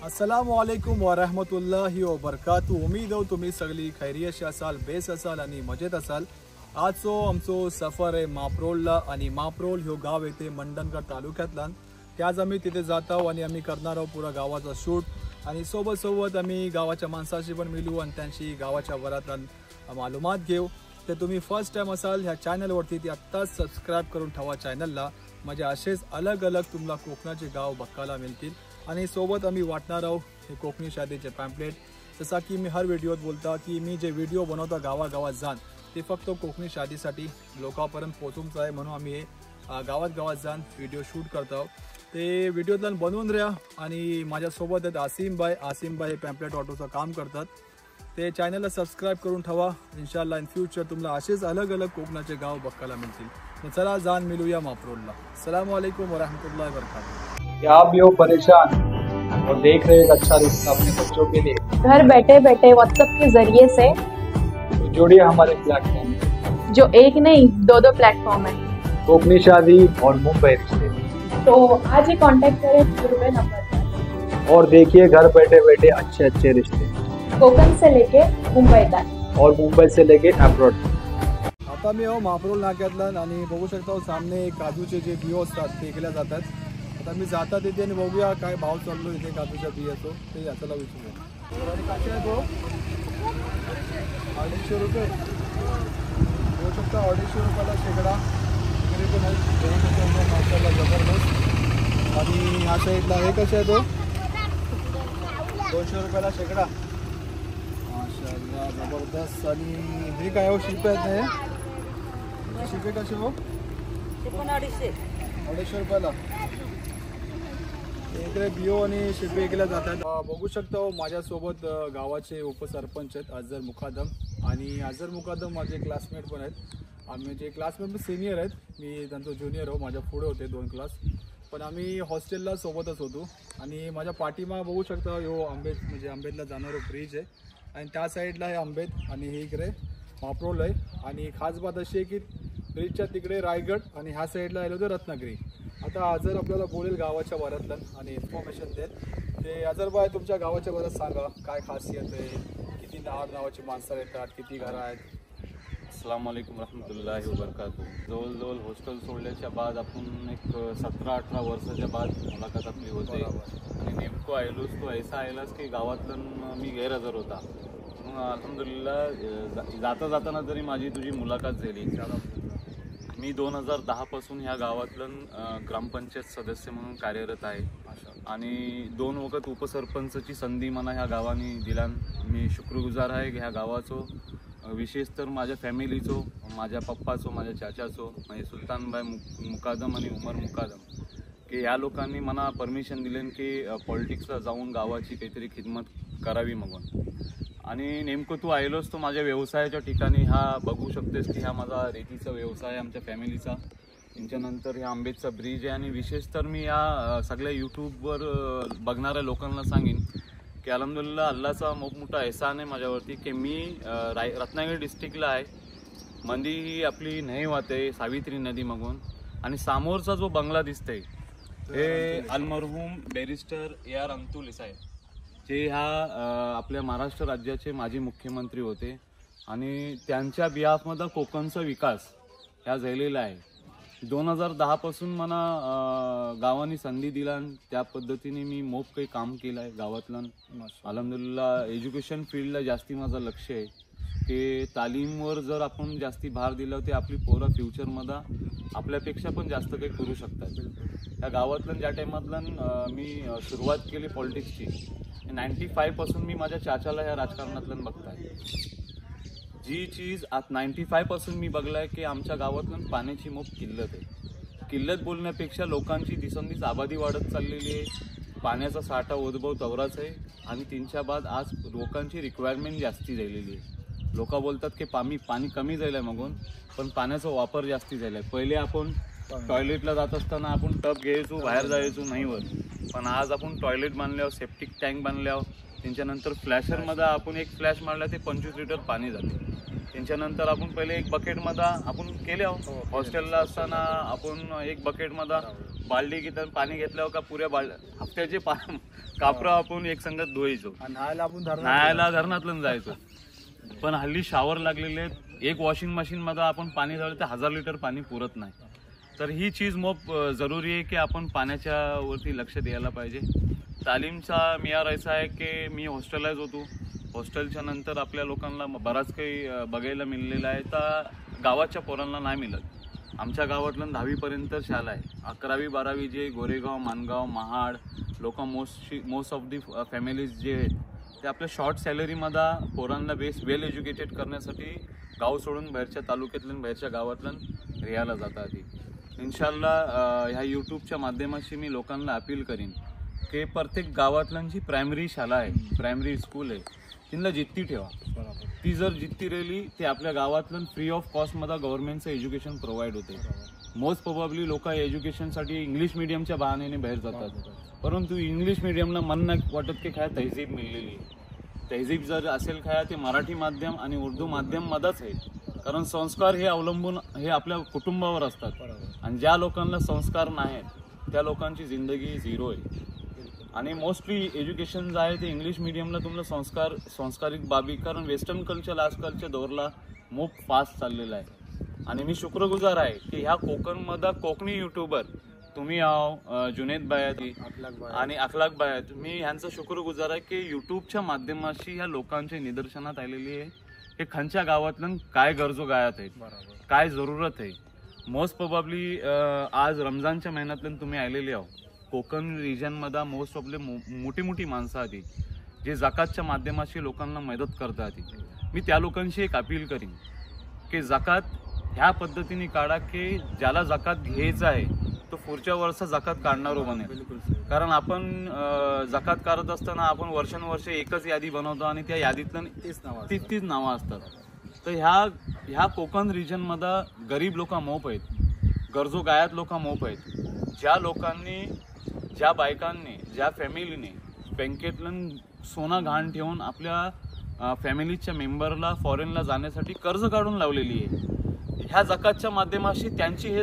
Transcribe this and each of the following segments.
अस्सलामुअलैकुम वरहमतुल्लाहि वबरकातुहू। उम्मीद हो तुम्ही सगळी खैरियत असाल, बेस असाल आणि मजेत असाल। आजचो आमचो सफर आहे माप्रोलला आणि माप्रोल ह्यो गाव येते मंडणगड तालुक्यातला। त्याच आम्ही तिथे जातो आणि आम्ही करणार आहोत पुरा गावाचा शूट आणि सोबत सोबत आम्ही गावाच्या माणसाशी पण मिळू आणि त्यांची गावाच्या वरातला मालूमात घेऊ। ते तुम्ही फर्स्ट टाइम असाल ह्या चॅनलवरती ती आत्ताच सबस्क्राईब करून ठेवा चॅनलला, म्हणजे असेच अलग अलग तुम्हाला कोकणाचे गाव बघायला मिळतील। आणि सोबत आम्ही वाटणार आहोत हे कोकणी शादीचे पॅम्पलेट। जसा की मी हर व्हिडिओत बोलता की मी जे व्हिडिओ बनवता गावागावात जाण ते फक्त कोकणी शादीसाठी लोकांपर्यंत पोहोचूनच आहे, म्हणून आम्ही हे गावात गावात जाण व्हिडिओ शूट करतो। ते व्हिडिओतला बनवून राहा आणि माझ्यासोबत आहेत आसिम भाई हे पॅम्पलेट ऑटोचं काम करतात। ते चॅनलला सबस्क्राईब करून ठेवा। इंशाल्लाह इन फ्यूचर तुम्हाला असेच अलग अलग कोकणाचे गाव बघायला मिळतील। तर चला जाण मिलूया माप्रोलला। अस्सलाम वालेकुम व रहमतुल्लाहि व बरकातहू। क्या आप भी हो परेशान और देख रहे एक अच्छा रिश्ता अपने बच्चों के लिए? घर बैठे बैठे व्हाट्सएप के जरिए से तो जुड़िए हमारे प्लेटफॉर्म में, जो एक नहीं दो प्लेटफॉर्म है, कोकनी शादी और मुंबई रिश्ते। तो आज ही कांटेक्ट करें पूरे नंबर पर और देखिए घर बैठे बैठे अच्छे अच्छे रिश्ते, कोकण से लेके मुंबई तक और मुंबई से लेके अब्रॉड। आता मी माप्रोल नाक्यातला आणि बघू शकता सामने काजूचे जे बियो असतात ते केल्या जातात। आता मी जाता तिथे आणि बघूया काय भाव चाललो इथे काजूच्या बियाचो ते याच्याला विचारूया। आणि कसे आहे तो 250 रुपये बघू शकता, 250 रुपयाला शेकडा वगैरे पण आहे माशाल्लाह जबरदस्त। आणि ह्या साईडला हे कसे आहे तो 200 रुपयाला शेकडा माशाल्लाह जबरदस्त। आणि हे काय हो शिल्पे आहेत ना, हे शिल्पे कसे हो 250 रुपयाला इकडे बियो आणि शिल्पे विकल्या जातात। बघू शकता हो माझ्यासोबत गावाचे उपसरपंच आहेत अजहर मुकादम, आणि अजहर मुकादम माझे क्लासमेट पण आहेत। आम्ही जे क्लासमेट पण सिनियर आहेत, मी त्यांचा ज्युनियर हो, माझ्या पुढे होते 2 क्लास, पण आम्ही हॉस्टेलला सोबतच होतो। आणि माझ्या पाठीमा बघू शकता हो आंबेत म्हणजे आंबेतला जाणारा ब्रिज आहे आणि त्या साईडला आहे आंबेत आणि हे इकडे माप्रोल आहे। आणि खास बात अशी आहे की ब्रिजच्या तिकडे रायगड आणि ह्या साईडला आलो तर रत्नागिरी। आता अजहर आपल्याला बोलेल गावाच्या वरातलं आणि इन्फॉर्मेशन देईल। ते अजहर भाई तुमच्या गावाच्या वरात सांगा काय खासियत आहे, किती नावाची माणसं येतात, किती घरं आहेत? अस्सलाम वालेकुम रहमतुल्लाहि व बरकातहू। जवळ हॉस्टेल सोडल्याच्या बाद आपण एक 17-18 वर्षाच्या बाद मुलाखत आपली होते आणि नेमकं आयलोच तो ऐसा आयलाच की गावातलं मी गैरहजर होता। अल्हम्दुलिल्लाह जाता जाताना जरी माझी तुझी मुलाखत झाली। मी 2010 पासून ह्या गावातलं ग्रामपंचायत सदस्य म्हणून कार्यरत आहे आणि 2 वखत उपसरपंचची संधी मला ह्या गावाने दिला। मी शुक्रगुजार आहे ह्या गावाचो, विशेष तर माझ्या फॅमिलीचो, माझ्या पप्पाचो, माझ्या चाचाचो म्हणजे सुलतानभाई मुकादम आणि उमर मुकादम, की ह्या लोकांनी मला परमिशन दिले की पॉलिटिक्सला जाऊन गावाची काहीतरी खिदमत करावी म्हणून। आणि नेमकं तू आयलोस तो माझ्या व्यवसायाच्या ठिकाणी हा बघू शकतेस की हा माझा रेतीचा व्यवसाय आहे आमच्या फॅमिलीचा। त्यांच्यानंतर ह्या आंबेतचा ब्रिज आहे आणि विशेष तर मी या सगळ्या यूट्यूबवर बघणाऱ्या लोकांना सांगेन की अल्हम्दुलिल्लाह अल्लाचा मोठमोठा एहसान आहे माझ्यावरती की मी रत्नागिरी डिस्ट्रिक्टला आहे। मंदी ही आपली नदी वाहते सावित्री नदी मागून आणि समोरचा जो बंगला दिसतंय हे अलमरहूम बॅरिस्टर AR अंतुल आहे, जे ह्या आपल्या महाराष्ट्र राज्याचे माजी मुख्यमंत्री होते आणि त्यांच्या बिहाफमध्ये कोकणचा विकास ह्या झालेला आहे। 2010 पासून मला गावाने संधी दिला आणि त्या पद्धतीने मी मोप काही काम केलं आहे गावातलं। अल्हम्दुलिल्लाह एज्युकेशन फील्डला जास्ती माझं लक्ष आहे की तालीमवर जर आपण जास्ती भार दिला ते आपली पोरं फ्युचरमध्ये आपल्यापेक्षा पण जास्त काही करू शकतात। त्या गावातलं ज्या टायमातलं मी सुरुवात केली पॉलिटिक्सची 95 पासून मी माझ्या चाचाला ह्या राजकारणातलं बघताय। जी चीज आज 95 पासून मी बघलाय की आमच्या गावातून पाण्याची मोप किल्लत आहे। किल्लत बोलण्यापेक्षा लोकांची दिवसेंदिवस आबादी वाढत चाललेली आहे, पाण्याचा साठा उद्भव तवराच आहे आणि त्यांच्या बाद आज लोकांची रिक्वायरमेंट जास्ती झालेली आहे। लोक बोलतात की पाणी कमी झालं आहे मगून, पण पाण्याचा वापर जास्ती झाला आहे। पहिले आपण टॉयलेटला जात असताना आपण टब घ्यायचो, बाहेर जायचो नाही वर, पण आज आपण टॉयलेट बांधल्यावर, सेप्टिक टँक बांधल्यावर त्यांच्यानंतर फ्लॅशरमध्ये आपण एक फ्लॅश मारला ते 25 लिटर पाणी जाते. त्यांच्यानंतर आपण पहिले एक बकेटमध्ये आपण केले हॉस्टेलला असताना आपण एक बकेटमध्ये बालडी घेतात पाणी घेतल्यावर का पुऱ्या हप्त्याचे कापरं आपण एक संगत धुवायचो, न्हायला धरणातलं जायचो. पण हल्ली शावर लागलेले आहेत, एक वॉशिंग मशीन मध्ये आपण पाणी झालं तर 1000 लिटर पाणी पुरत नाही. तर ही चीज खूप जरुरी आहे की आपण पाण्याच्या वरती लक्ष द्यायला पाहिजे. तालीमचा मियार असा आहे की मी हॉस्टेलाच होतो, हॉस्टेलच्या नंतर आपल्या लोकांना बराच काही बघायला मिळलेलं आहे. तर गावाच्या पोरांना नाही मिळत. आमच्या गावातलं 10वीपर्यंत शाळा आहे. 11वी 12वी जे गोरेगाव, मानगाव, महाड लोक मोस्ट ऑफ दी फॅमिलीज जे आहेत ते आपल्या शॉर्ट सॅलरीमध्ये पोरांना वेल एज्युकेटेड करण्यासाठी गाव सोडून बाहेरच्या तालुक्यातल्या बाहेरच्या गावातलं रियाला जातात. इन्शाल्लाह ह्या यूट्यूबच्या माध्यमाशी मी लोकांना अपील करीन की प्रत्येक गावातलं जी प्रायमरी शाळा आहे, प्रायमरी स्कूल आहे, तिला जित्ती ठेवा. ती जर जित्ती राहिली ते आपल्या गावातलं फ्री ऑफ कॉस्टमध्ये गव्हर्नमेंटचं एज्युकेशन प्रोव्हाइड होते. मोस्ट प्रोबॅबली लोक एज्युकेशनसाठी इंग्लिश मिडियमच्या बहाण्याने बाहेर जातात, परंतु इंग्लिश मिडियमला मन नाही वाटत की काय तहजीब मिळलेली आहे. तहजीब जर असेल काय ते मराठी माध्यम आणि उर्दू माध्यममध्येच आहे. कारण संस्कार हे अवलंबून हे आपल्या कुटुंबावर असतात, आणि ज्या लोकांना संस्कार नाहीत त्या लोकांची जिंदगी झिरो आहे. आणि मोस्टली एज्युकेशन जे आहे ते इंग्लिश मिडियमला तुम्हाला संस्कारिक बाबी, कारण वेस्टर्न कल्चर आजकालच्या दौरला खूप फास्ट चाललेला आहे. आणि मी शुक्रगुजार आहे की ह्या कोकणमध्ये कोकणी युट्यूबर तुम्ही आहो, जुनेद बाय आणि अखलाक बाय, मी ह्यांचं शुक्रगुजार आहे की यूट्यूबच्या माध्यमाशी ह्या लोकांच्या निदर्शनात आलेली आहे की खालच्या गावातलं काय गरजो गायात आहेत, काय जरूरत आहे. मोस्ट प्रोबॅबली आज रमजानच्या महिन्यातलं तुम्ही आलेले आहो. कोकण रिजनमध्ये मोस्ट ऑफले मोठी माणसं आधी जे जकातच्या माध्यमाशी लोकांना मदत करतात. मी त्या लोकांशी एक अपील करीन की जकात ह्या पद्धतीने काढा की ज्याला जकात घ्यायचं आहे तो पुढच्या वर्षात जकात काढणारो बनेल. कारण आपण जकात काढत असताना आपण वर्षानुवर्षे एकच यादी बनवतो आणि त्या यादीतलं तीच नावं असतात. तर ह्या कोकण रिजनमध्ये गरीब लोक मोप आहेत, गरजो गायात लोक मोप आहेत. ज्या लोकांनी, ज्या बायकांनी, ज्या फॅमिलीने बँकेतलं सोनं गहाण ठेवून आपल्या फॅमिलीच्या मेंबरला फॉरेनला जाण्यासाठी कर्ज काढून लावलेली आहे, ह्या जकातच्या माध्यमाशी त्यांची हे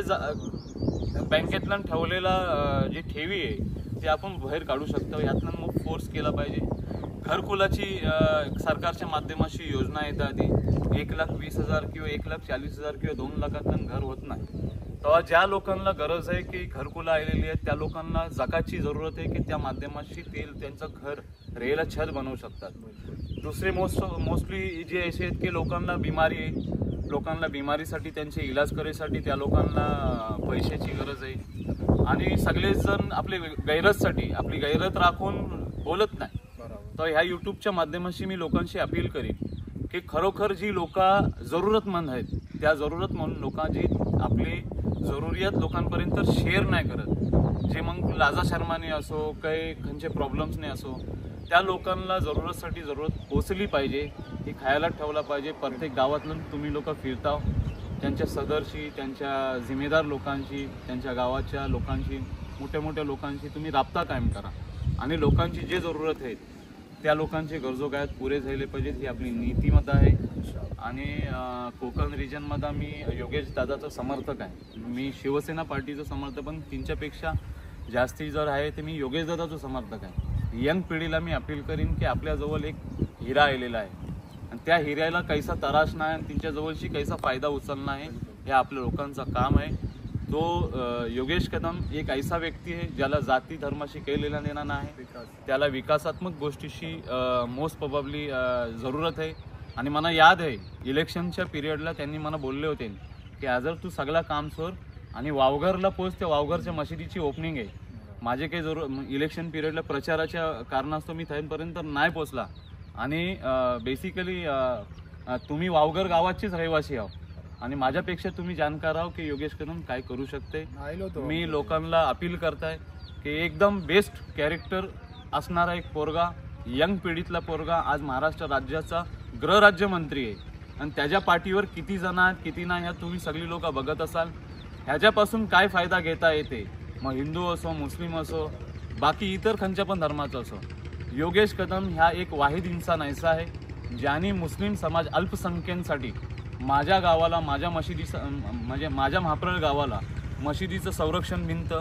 बँकेतलं ठेवलेला जी ठेवी आहे ते आपण बाहेर काढू शकतो. यातनं मग फोर्स केला पाहिजे. घरकुलाची सरकारच्या माध्यमाशी योजना येतात, 1,20,000 किंवा 1,40,000 किंवा 2 लाखातलं घर होत नाही. तेव्हा ज्या लोकांना गरज आहे की घरकुला आलेली आहे त्या लोकांना जकातची जरूरत आहे की त्या माध्यमाशी ते त्यांचं घर रेला छत बनवू शकतात. दुसरे मोस्टली जे असे आहेत की लोकांना बिमारी आहे, लोकांना बिमारीसाठी त्यांचे इलाज करायसाठी त्या लोकांना पैशाची गरज आहे. आणि सगळेच जण आपले गैरतसाठी आपली गैरत राखून बोलत नाही. तर ह्या यूट्यूबच्या माध्यमाशी मी लोकांशी अपील करीन की खरोखर जी लोक जरूरतमंद आहेत त्या जरूरतमंद लोकांची आपली जरुरियात लोकांपर्यंत शेअर नाही करत, जे मग लाजा शर्माने असो काही खंचे प्रॉब्लेम्सने असो त्या लोकांना जरूरत पोचली पाहिजे, ही खायला ठेवला पाहिजे. प्रत्येक गावातून तुम्ही लोक फिरताव, त्यांच्या सदरशी, त्यांच्या जिम्मेदार लोकांशी, त्यांच्या गावाच्या लोकांशी, मोठ्या लोकांशी तुम्ही राबता कायम करा आणि लोकांची जे जरूरत आहेत त्या लोकांचे गरजो काय पुरे झाले पाहिजेत ही आपली नीतिमत्ता आहे. आणि कोकण रिजनमध्ये मी योगेश दादाचं समर्थक आहे. मी शिवसेना पार्टीचं समर्थक, पण त्यांच्यापेक्षा जास्ती जर आहे ते मी योगेश दादाचं समर्थक आहे. यंग पिढीला मी अपील करीन की आपल्याजवळ एक हिरा आलेला आहे आणि त्या हिऱ्याला कैसा तराश नाही आणि त्यांच्याजवळशी कैसा फायदा उचलणं आहे हे आपल्या लोकांचं काम आहे. तो योगेश कदम एक ऐसा व्यक्ती आहे ज्याला जाती धर्माशी केलेला देणं नाही, त्याला विकासात्मक गोष्टीशी मोस्ट प्रोबॅबली जरूरत आहे. आणि मला याद आहे इलेक्शनच्या पिरियडला त्यांनी मला बोलले होते की जर तू सगळा काम सोड आणि वावघरला पोच, त्या वावघरच्या मशिदीची ओपनिंग आहे. माझे काही इलेक्शन पिरियडला प्रचाराच्या कारणास्तव मी त्यापर्यंत नाही पोचला आणि बेसिकली तुम्ही वावघर गावाचेच रहिवासी आहो आणि माझ्यापेक्षा तुम्ही जाणकार आहो की योगेश कदम काय करू शकते. मी लोकांना अपील करताय की एकदम बेस्ट कॅरेक्टर असणारा एक पोरगा, यंग पिढीतला पोरगा आज महाराष्ट्र राज्याचा गृहराज्यमंत्री आहे आणि त्याच्या पाठीवर किती जण आहेत किती नाही ह्या तुम्ही सगळी लोक बघत असाल. ह्याच्यापासून काय फायदा घेता येते, मग हिंदू असो, मुस्लिम असो, बाकी इतर खंच्या पण धर्माचं असो, योगेश कदम ह्या एक वाहिद इंसान ऐसा आहे ज्यांनी मुस्लिम समाज अल्पसंख्यांसाठी माझ्या गावाला, माझ्या म्हणजे माझ्या महाप्रळ गावाला मशिदीचं संरक्षण भिंत,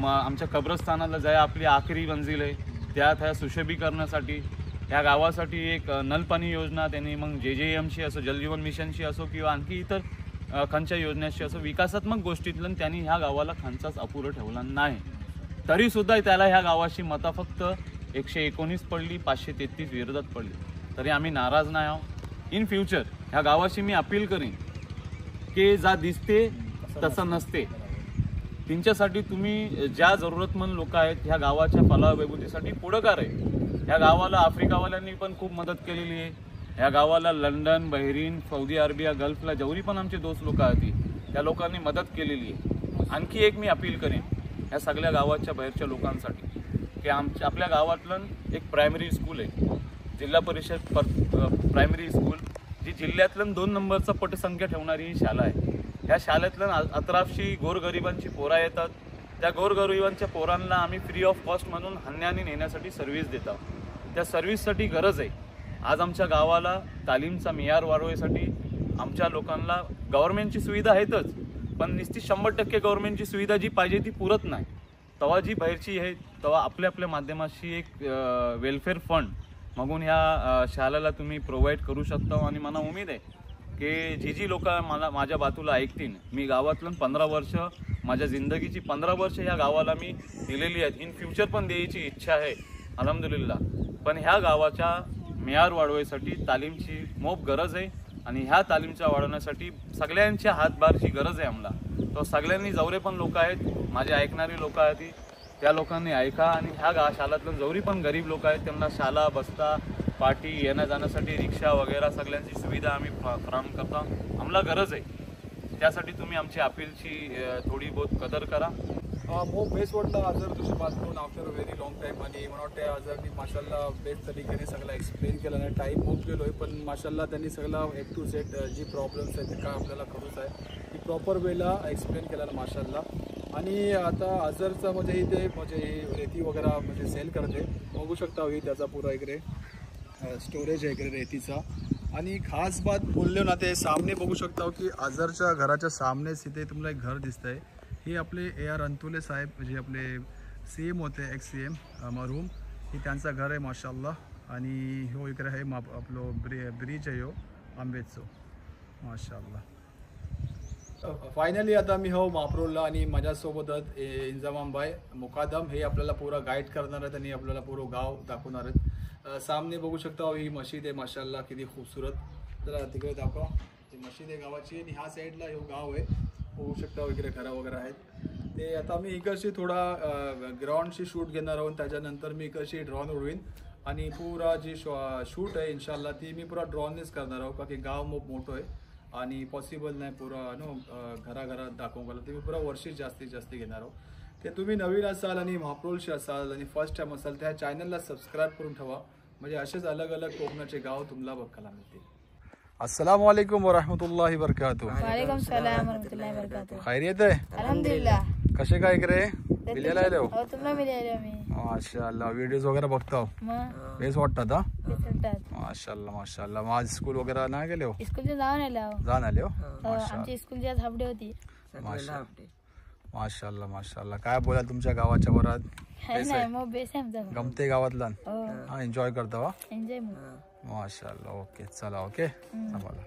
आमच्या कब्रस्थानाला ज्या आपली आखरी मंजिल आहे त्यात ह्या सुशोभीकरणासाठी, ह्या गावासाठी एक नलपाणी योजना त्यांनी मग JJMशी असो, जलजीवन मिशनशी असो किंवा आणखी इतर खंच्या योजनेशी असो विकासात्मक गोष्टीतलं त्यांनी ह्या गावाला खंचाच अपुरं ठेवला नाही. तरीसुद्धा त्याला ह्या गावाची मतं फक्त 119 पडली, 533 विरोधात पडली. तरी आम्ही नाराज नाही आहोत. इन फ्युचर ह्या गावाशी मी अपील करीन की जा दिसते तसं नसते. त्यांच्यासाठी तुम्ही ज्या जरूरतमंद लोक आहेत ह्या गावाच्या फलाबेबुतीसाठी पुढाकार आहे. ह्या गावाला आफ्रिकावाल्यांनी पण खूप मदत केलेली आहे. ह्या गावाला लंडन, बहरीन, सौदी अरेबिया, गल्फला जेवढी पण आमचे दोस्त लोक आहेत त्या लोकांनी मदत केलेली आहे. आणखी एक मी अपील करेन ह्या सगळ्या गावाच्या बाहेरच्या लोकांसाठी की आपल्या गावातलं एक प्रायमरी स्कूल आहे, जिल्हा परिषद प्रायमरी स्कूल, जी जिल्ह्यातलं 2 नंबरचा पटसंख्या ठेवणारी ही शाळा आहे. ह्या शाळेतल्या अतराफशी गोरगरिबांची पोरा येतात. त्या गोरगरिबांच्या पोरांना आम्ही फ्री ऑफ कॉस्ट म्हणून हन्याने नेण्यासाठी सर्व्हिस देतो. त्या सर्व्हिससाठी गरज आहे. आज आमच्या गावाला तालीमचा मियार वाढवण्यासाठी आमच्या लोकांना गव्हर्नमेंटची सुविधा आहेतच, पण नुसती 100% गव्हर्नमेंटची सुविधा जी पाहिजे ती पुरत नाही. तेव्हा जी बाहेरची आहे तेव्हा आपल्या माध्यमाशी एक वेलफेअर फंड मागून ह्या शाळेला तुम्ही प्रोव्हाइड करू शकता. आणि मला उमेद आहे की जी लोक माझ्या बाजूला ऐकतील, मी गावातलं 15 वर्ष, माझ्या जिंदगीची 15 वर्ष ह्या गावाला मी दिलेली आहेत. इन फ्युचर पण द्यायची इच्छा आहे अल्हम्दुलिल्लाह. पण ह्या गावाच्या मियार वाढवण्यासाठी तालीमची मोप गरज आहे आणि ह्या तालीमच्या वाढवण्यासाठी सगळ्यांच्या हातभारची गरज आहे आम्हाला. तो सगळ्यांनी जवरे पण लोक आहेत, माझे ऐकणारी लोक आहेत, त्या लोकांनी ऐका. आणि ह्या शाळेतलं जवरी पण गरीब लोक आहेत त्यांना शाळा, बस्ता, पार्टी येण्या जाण्यासाठी रिक्षा वगैरे सगळ्यांची सुविधा आम्ही फराहम करतो. आम्हाला गरज आहे. त्यासाठी तुम्ही आमची अपीलची थोडी बहुत कदर करा. मोप बेस्ट वाटला आजर तुझ्या बाजून आफ्टर व्हेरी लॉंग टाईम. आणि मला वाटतं आजरनी माशाल्लाह बेस्ट तरीकेने सगळं एक्सप्लेन केलं नाही. टाईम मोप गेलो आहे पण माशाल्लाह त्यांनी सगळं A to Z जी प्रॉब्लेम्स आहेत ते काय आपल्याला करूच आहे ती प्रॉपर वेला एक्सप्लेन केला माशाल्लाह. आणि आता आजरचा म्हणजे इथे म्हणजे रेती वगैरे म्हणजे सेल करते बघू शकता ही त्याचा पुरा इकडे स्टोरेज आहे इकडे रेतीचा. आणि खास बात बोलले ना ते सामने बघू शकता की आजरच्या घराच्या सामनेच इथे तुम्हाला एक घर दिसतंय. हे आपले AR अंतुले साहेब जे आपले CM होते, ex-CM मरहूम, हे त्यांचं घर आहे माशाल्लाह. आणि हो इकडे आहे आपलं ब्रिज आहे हो आंबेजचो माशाल्लाह. फायनली आता मी हो महाप्रौरला आणि माझ्यासोबतच इंजामाम भाई मुकादम हे आपल्याला पुरा गाईड करणार आहेत आणि आपल्याला पुरं गाव दाखवणार आहेत. सामने बघू शकता ही मशीद आहे माशाल्लाह किती खूबसूरत. जरा तिकडे दाखवा, ही मशीद आहे गावाची आणि ह्या साईडला हे गाव आहे बघू शकता. इकडे घरं वगैरे आहेत. ते आता मी इकडची थोडा ग्राउंडची शूट घेणार आहोत. त्याच्यानंतर मी इकडची ड्रोन उडवीन आणि पुरा जी शूट आहे इन्शाल्लाह ती मी पुरा ड्रोननेच करणार आहोत का की गाव मोठं आहे आणि पॉसिबल नाही पुरा घराघरात दाखवून गेलं. ते मी पुरा वर्षी जास्तीत जास्त घेणार आहोत. ते तुम्ही नवीन असाल आणि महाप्रौलशी असाल आणि फर्स्ट टाइम असाल त्या चॅनलला सबस्क्राईब करून ठेवा म्हणजे असेच अलग अलग कोकणाचे गाव तुम्हाला बघायला मिळतील. अस्सलामु अलैकुम वरहमतुल्लाहि वबरकातुहू. वालेकुम सलाम वरहमतुल्लाहि वबरकातुहू. खैरियत आहे अल्हम्दुलिल्लाह. कसे काय इकडे मिळायला आले हो? हो तुम्हाला मिळाले मी माशाल्लाह. व्हिडिओज वगैरे बघतो मग बेस वाटतात हा भेटतात. माशाल्लाह माशाल्लाह. मग आज स्कूल वगैरे नाही गेले हो? स्कूलचे जाऊन आलो. जाऊन आले हो आमची स्कूलची आज हाफ डे होती. माशाल्लाह माशाल्लाह. काय बोला तुमच्या गावाच्या वरात? नाही मग बेस आहे आमचा. गमते गावातला हो हा एन्जॉय करता एन्जॉय मग माशाल्लाह. ओके चला ओके चला.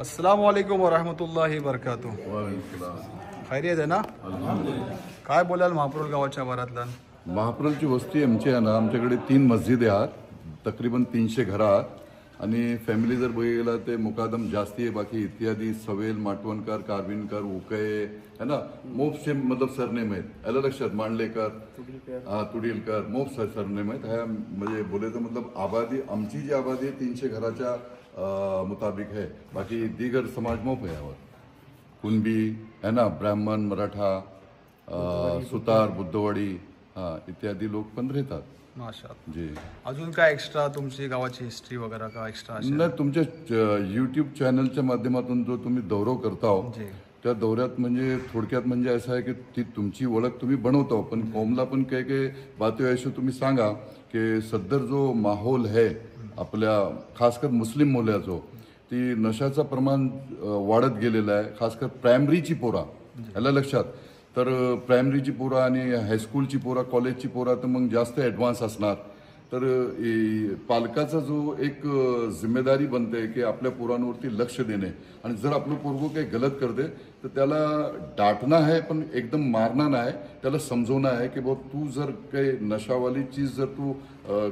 अस्सलाम वालेकुम वरहमतुल्लाहि वबरकातुह. खैरियत आहे ना? काय बोलाल महाप्रोल गावाच्या भरातल्या? महाप्रलची वस्ती आमची आहे ना, आमच्याकडे 3 मस्जिद आहात, तकरीबन 300 घरं आहात आणि फॅमिली जर बघितला ते मुकादम जास्ती आहे. बाकी इत्यादी सवेल, माटवणकर, कारविनकर, उकये है ना, मोप से मतलब सरनेम आहेत. आलं लक्षात? मांडलेकर, तुडीलकर, मोप सरनेम आहेत. ह्या म्हणजे बोलायचं मतलब आबादी, आमची जी आबादी आहे 300 घराच्या मुताबिक है. बाकी दीगर समाज मोप आहे यावर. कुणबी है ना, ब्राह्मण, मराठा, सुतार, बुद्धवाडी इत्यादी लोक पण राहतात. माशाअल्लाह. जी. अजून काय एक्स्ट्रा तुमची गावाची हिस्ट्री वगैरे का एक्स्ट्रा? नाही, तुमच्या यूट्यूब चॅनलच्या माध्यमातून जो तुम्ही दौरो करताव जी. त्या दौऱ्यात म्हणजे थोडक्यात म्हणजे असं आहे की ती तुमची ओळख तुम्ही बनवताव, पण कॉमला पण काही काही बातम्या अशा तुम्ही सांगा की सदर जो माहोल है आपल्या खासकर मुस्लिम मोल्याचो, ती नशाचं प्रमाण वाढत गेलेलं आहे. खासकर प्रायमरीची पोरा याला लक्षात, तर प्रायमरीची पोरा आणि हायस्कूलची पोरा, कॉलेजची पोरा तर मग जास्त ॲडव्हान्स असणार. तर पालकाचा जो एक जिम्मेदारी बनते की आपल्या पोरांवरती लक्ष देणे, आणि जर आपलं पोरगो काही गलत करते तर त्याला डाटणं आहे, पण एकदम मारणं नाही. त्याला समजवणं आहे की बाबा तू जर काही नशावाली चीज जर तू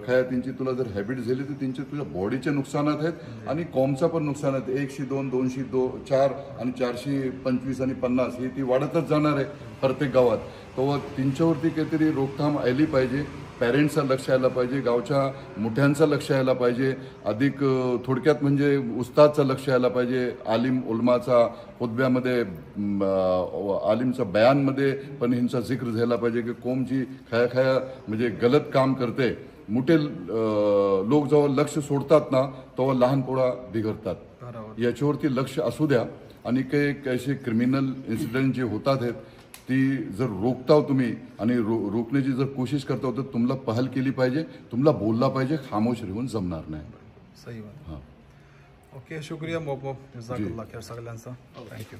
खाया त्यांची तुला जर हॅबिट झाली तर त्यांचे तुझ्या बॉडीचे नुकसानात आहेत आणि कॉमचा पण नुकसान आहे. 102, 204 आणि 425 आणि 50 ही ती वाढतच जाणार आहे प्रत्येक गावात. तेव्हा त्यांच्यावरती काहीतरी रोकथाम आली पाहिजे. पॅरेंट्सचं लक्ष यायला पाहिजे, गावच्या मोठ्यांचं लक्ष यायला पाहिजे, अधिक थोडक्यात म्हणजे उस्तादचं लक्ष यायला पाहिजे. आलिम उलमाचा खुतब्यामध्ये, आलिमचा बयानमध्ये पण ह्यांचा जिक्र झाला पाहिजे की कोम जी खाया म्हणजे गलत काम करते. मोठे लोक जेव्हा लक्ष सोडतात ना तेव्हा लहान पोळा बिघडतात. याच्यावरती लक्ष असू द्या. आणि काही असे क्रिमिनल इन्सिडेंट जे होतात आहेत ती जर रोखताव तुम्ही आणि रोखण्याची जर कोशिश करताव तर तुम्हाला पहल केली पाहिजे, तुम्हाला बोलला पाहिजे. खामोश राहून जमणार नाही. सही बात. हां, ओके, शुक्रिया मोप. जजाकल्लाह खैर सगळ्यांचा. थँक्यू.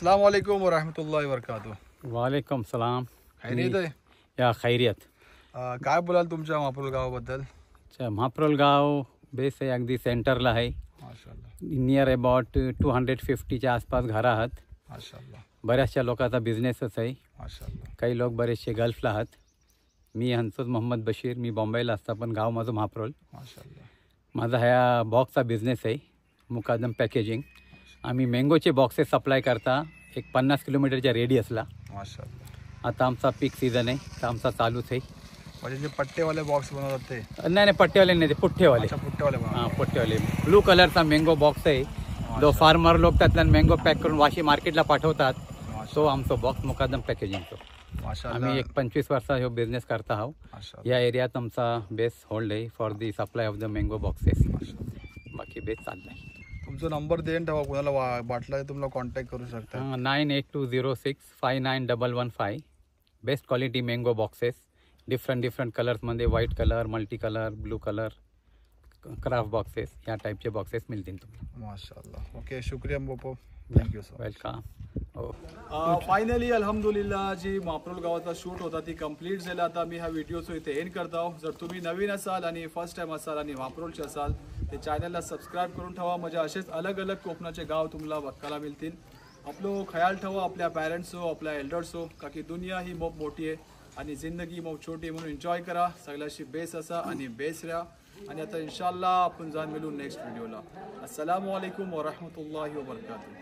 अस्सलाम वालेकुम व रहमतुल्लाहि व बरकातुहू. वालेकुम सलाम. खैरियत आहे? या खैरियत. काय बोलाल तुमच्या माप्रोल गावाबद्दल? महाप्रल गाव बेस आहे, अगदी सेंटरला आहे. माशाल्लाह नियर अबाउट 250च्या आसपास घरं आहात. माशाल्लाह बऱ्याचशा लोकांचा बिझनेसच आहे. माशाल्लाह. काही लोक बरेचसे गल्फला आहात. मी हंसोज मोहम्मद बशीर, मी बॉम्बेला असता पण गाव माझं महाप्रल. माशाल्लाह. माझा ह्या बॉक्सचा बिझनेस आहे, मुकादम पॅकेजिंग. आम्ही मँगोचे बॉक्सेस सप्लाय करता एक 50 किलोमीटरच्या रेडियसला. माशाल्लाह. आता आमचा पीक सीझन आहे तर आमचा चालूच आहे. म्हणजे जे पट्टेवाले बॉक्स बनवतात ते? नाही पट्टेवाले नाही, ते पुठ्ठेवाले. अच्छा, पुट्टेवाले बनवतात. हां पुठ्ठेवाले. ब्लू कलरचा मँगो बॉक्स आहे, जो फार्मर लोक त्यातला मँगो पॅक करून वाशी मार्केटला पाठवतात. तो आमचा बॉक्स मुकादम पॅकेजिंगचो. माशाल्लाह. आम्ही एक 25 वर्षा ह्यो बिझनेस करता आहोत. माशाल्लाह. या एरियात आमचा बेस होल्ड आहे for the supply of the mango boxes. बाकी बेस चाललाय. तुमचा नंबर देऊन ठेवा, कोणाला वाटलं तुम्हाला कॉन्टॅक्ट करू शकता. 9820659115. Best quality mango boxes, different कलर्समध्ये, white colour, multi colour, blue colour, craft boxes, या टाईपचे बॉक्सेस मिळतील तुम्हाला. माशाल्लाह. ओके, शुक्रिया बोपो. Thank you so much. वेलकम. हो. फायनली अल्हम्दुलिल्लाह जी माप्रोल गावाचा शूट होता ती कंप्लीट झाला. आता मी हा व्हिडिओ इथे एंड करतो. जर तुम्ही नवीन असाल आणि फर्स्ट टाइम असाल आणि माप्रोलचे असाल ते चॅनलला सबस्क्राईब करून ठेवा. म्हणजे असेच अलग अलग कोकणाचे गाव तुम्हाला बघायला मिळतील. आपलं ख्याल ठेवा, आपल्या पॅरेंट्स हो, आपल्या एल्डर्स हो, का की दुनिया ही मोप मोठी आहे आणि जिंदगी मोप छोटी, म्हणून एन्जॉय करा. सगळ्याशी बेस असा आणि बेस राहा. आणि आता इन्शाल्लाह आपण जाऊन मिळू नेक्स्ट व्हिडिओला. अस्सलामु अलैकुम व रहमतुल्लाहि व बरकातुहू.